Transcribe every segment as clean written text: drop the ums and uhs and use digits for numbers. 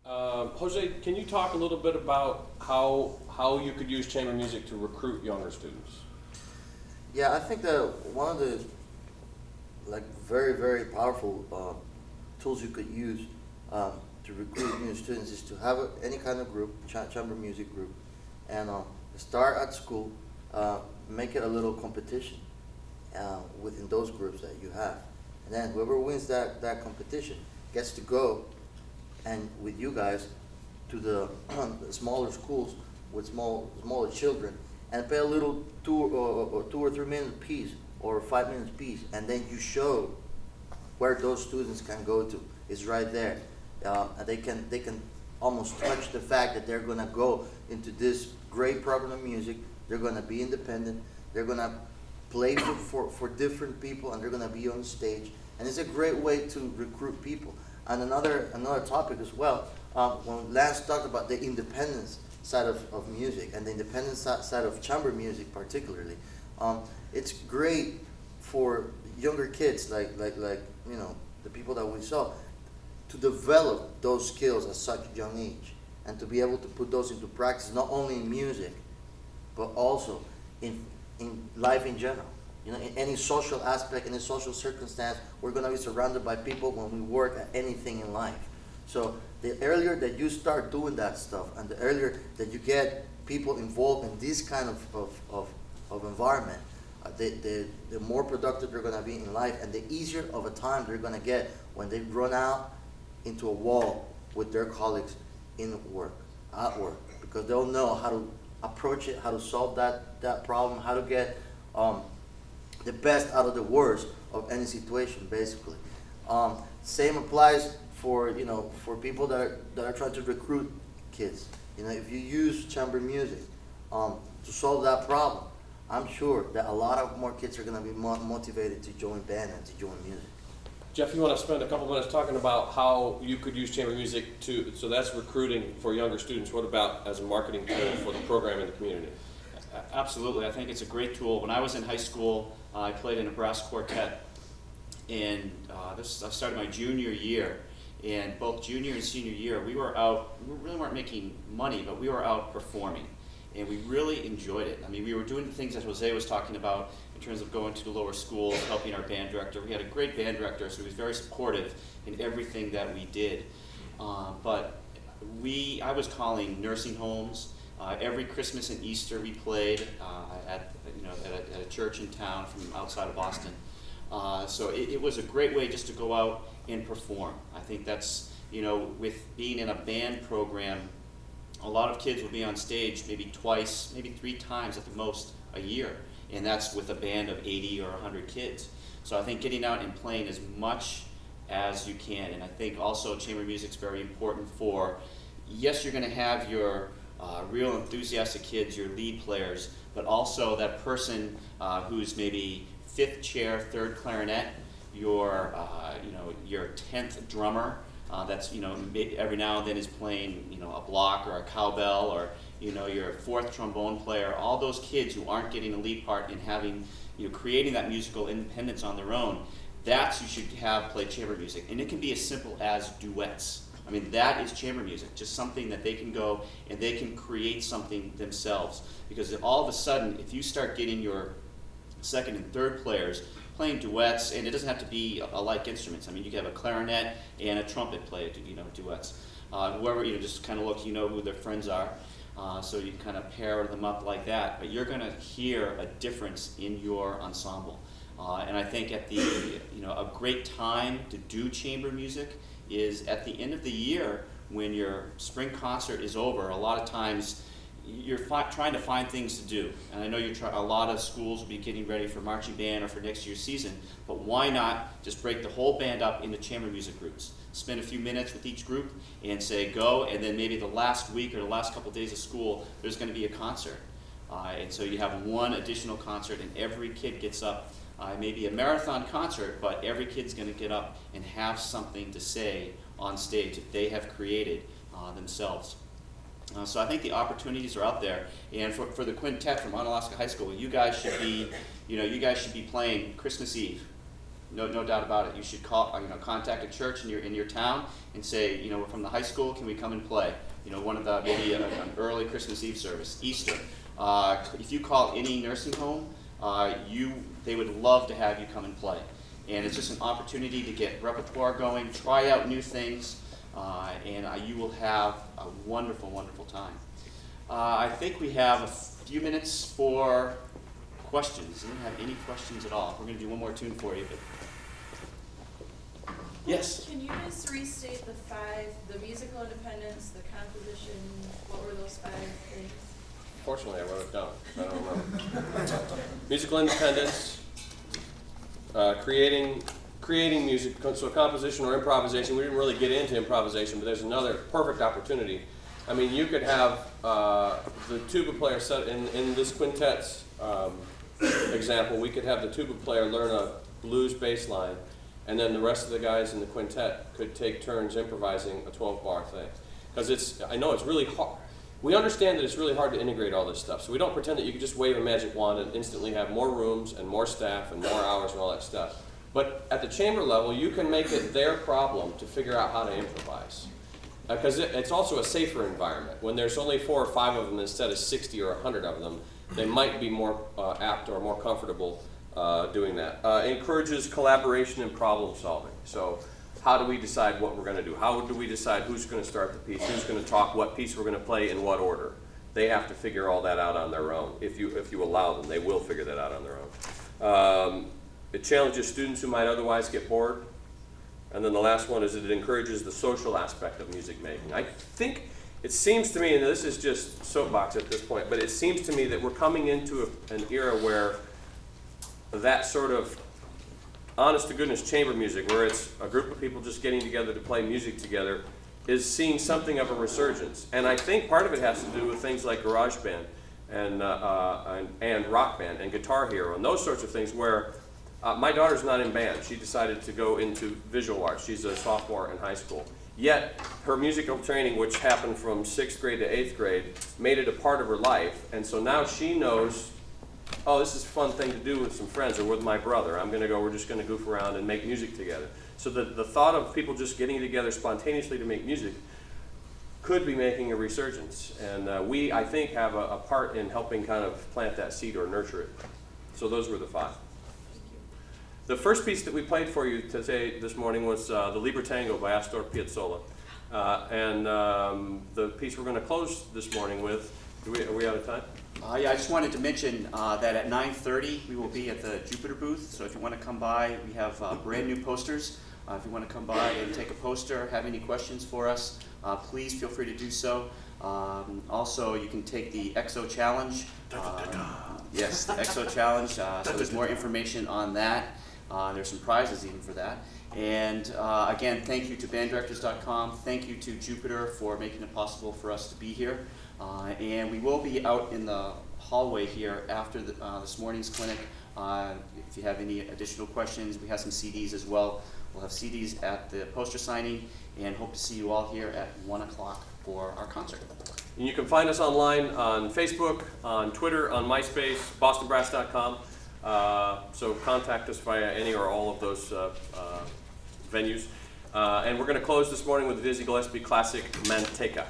Jose, can you talk a little bit about how you could use chamber music to recruit younger students? Yeah, I think that one of the very powerful tools you could use to recruit new students is to have any kind of group, chamber music group, and start at school, make it a little competition within those groups that you have, and then whoever wins that competition gets to go and with you guys to the smaller schools with smaller children and play a little 2 or 3 minute piece or 5 minutes piece, and then you show where those students can go to. It's right there. And they can almost touch the fact that they're gonna go into this great program of music. They're gonna be independent. They're gonna play for different people, and they're gonna be on stage. And it's a great way to recruit people. And another topic as well, when Lance talked about the independence side of music and the independence side of chamber music particularly, it's great for younger kids like you know, the people that we saw, to develop those skills at such a young age and to be able to put those into practice, not only in music but also in life in general. You know, in any social aspect, in any social circumstance, we're going to be surrounded by people when we work at anything in life. So the earlier that you start doing that stuff, and the earlier that you get people involved in this kind of environment, the more productive they're going to be in life, and the easier of a time they're going to get when they run out into a wall with their colleagues at work, because they'll know how to approach it, how to solve that problem, how to get the best out of the worst of any situation, basically. Same applies for people that are trying to recruit kids. You know, if you use chamber music to solve that problem, I'm sure that a lot of more kids are going to be motivated to join band and to join music. Jeff, you want to spend a couple minutes talking about how you could use chamber music so that's recruiting for younger students. What about as a marketing tool for the program in the community? Absolutely, I think it's a great tool. When I was in high school, I played in a brass quartet, and I started my junior year. And both junior and senior year, we really weren't making money, but we were out performing. And we really enjoyed it. I mean, we were doing the things that Jose was talking about in terms of going to the lower schools, helping our band director. We had a great band director, so he was very supportive in everything that we did. But I was calling nursing homes. Every Christmas and Easter we played at a church in town from outside of Boston. So it was a great way just to go out and perform. I think that's, with being in a band program, a lot of kids will be on stage maybe twice, maybe 3 times at the most a year, and that's with a band of 80 or 100 kids. So I think getting out and playing as much as you can, and I think also chamber music's very important for, yes, you're going to have your real enthusiastic kids, your lead players, but also that person who's maybe 5th chair, 3rd clarinet, your 10th drummer, that's every now and then is playing a block or a cowbell, or your 4th trombone player. All those kids who aren't getting a lead part and having creating that musical independence on their own, that's you should have play chamber music, and it can be as simple as duets. I mean, that is chamber music, just something that they can go and they can create something themselves. Because all of a sudden, if you start getting your 2nd and 3rd players playing duets, and it doesn't have to be alike instruments. I mean, you can have a clarinet and a trumpet play, duets. Whoever, just kind of look, who their friends are, so you kind of pair them up like that. But you're going to hear a difference in your ensemble. And I think at the, a great time to do chamber music is at the end of the year when your spring concert is over. A lot of times you're trying to find things to do, and I know a lot of schools will be getting ready for marching band or for next year's season, but why not just break the whole band up into chamber music groups? Spend a few minutes with each group and say go, and then maybe the last week or the last couple of days of school there's going to be a concert, and so you have one additional concert, and every kid gets up. Maybe a marathon concert, but every kid's going to get up and have something to say on stage that they have created themselves. So I think the opportunities are out there, and for the quintet from Onalaska High School, you guys should be playing Christmas Eve. no doubt about it. You should contact a church in your town and say, we're from the high school, can we come and play? One of the, maybe an early Christmas Eve service, Easter. If you call any nursing home, they would love to have you come and play. And it's just an opportunity to get repertoire going, try out new things, and you will have a wonderful, wonderful time. I think we have a few minutes for questions. Anyone have any questions at all? We're going to do one more tune for you. But... Yes? Can you just restate the musical independence, the composition, what were those 5 things? Fortunately, I wrote it down. I don't remember. Musical independence, creating music, so composition or improvisation. We didn't really get into improvisation, but there's another perfect opportunity. I mean, you could have the tuba player set in this quintet's example. We could have the tuba player learn a blues bass line, and then the rest of the guys in the quintet could take turns improvising a 12-bar thing. Because I know it's really hard. We understand that it's really hard to integrate all this stuff, so we don't pretend that you can just wave a magic wand and instantly have more rooms and more staff and more hours and all that stuff. But at the chamber level, you can make it their problem to figure out how to improvise. Because it's also a safer environment. When there's only 4 or 5 of them instead of 60 or 100 of them, they might be more apt or more comfortable doing that. Encourages collaboration and problem solving. So how do we decide what we're going to do? How do we decide who's going to start the piece, who's going to talk, what piece we're going to play, in what order? They have to figure all that out on their own. If you allow them, they will figure that out on their own. It challenges students who might otherwise get bored. And then the last one is that it encourages the social aspect of music making. I think it seems to me, and this is just soapbox at this point, but it seems to me that we're coming into an era where that sort of honest-to-goodness chamber music, where it's a group of people just getting together to play music together, is seeing something of a resurgence. And I think part of it has to do with things like garage band and rock band and guitar hero and those sorts of things where my daughter's not in band. She decided to go into visual arts. She's a sophomore in high school. Yet her musical training, which happened from 6th grade to 8th grade, made it a part of her life. And so now she knows, oh, this is a fun thing to do with some friends or with my brother. We're just going to goof around and make music together. So the thought of people just getting together spontaneously to make music could be making a resurgence. And we, I think, have a part in helping kind of plant that seed or nurture it. So those were the 5. The first piece that we played for you today, this morning, was the Liber Tango by Astor Piazzolla. The piece we're going to close this morning with, are we out of time? Yeah, I just wanted to mention that at 9:30 we will be at the Jupiter booth, so if you want to come by, we have brand new posters. If you want to come by and take a poster, have any questions for us, please feel free to do so. Also, you can take the EXO Challenge. Yes, the EXO Challenge, so there's more information on that. There's some prizes even for that. And again, thank you to banddirectors.com. Thank you to Jupiter for making it possible for us to be here. And we will be out in the hallway here after this morning's clinic. If you have any additional questions, we have some CDs as well. We'll have CDs at the poster signing, and hope to see you all here at 1 o'clock for our concert. And you can find us online on Facebook, on Twitter, on MySpace, bostonbrass.com. So contact us via any or all of those venues. And we're going to close this morning with the Dizzy Gillespie classic Manteca.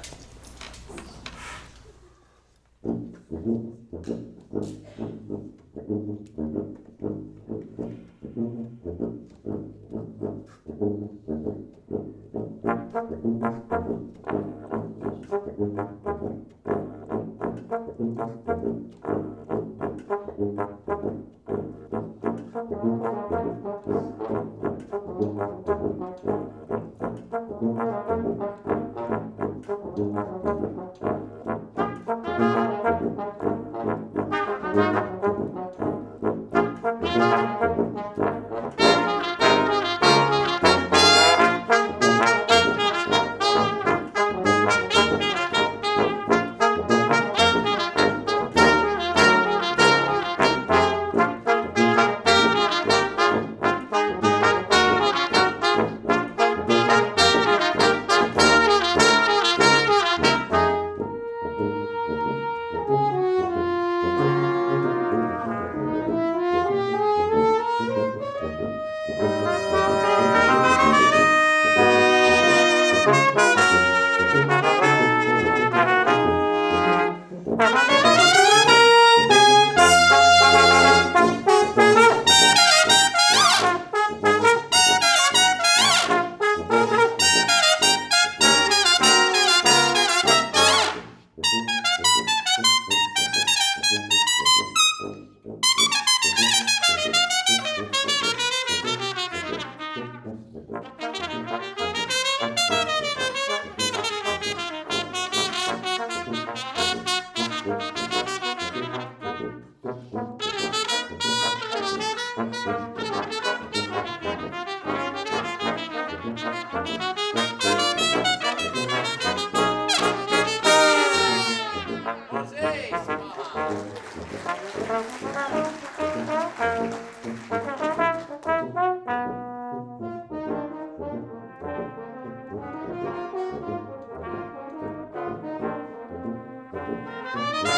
Thank you.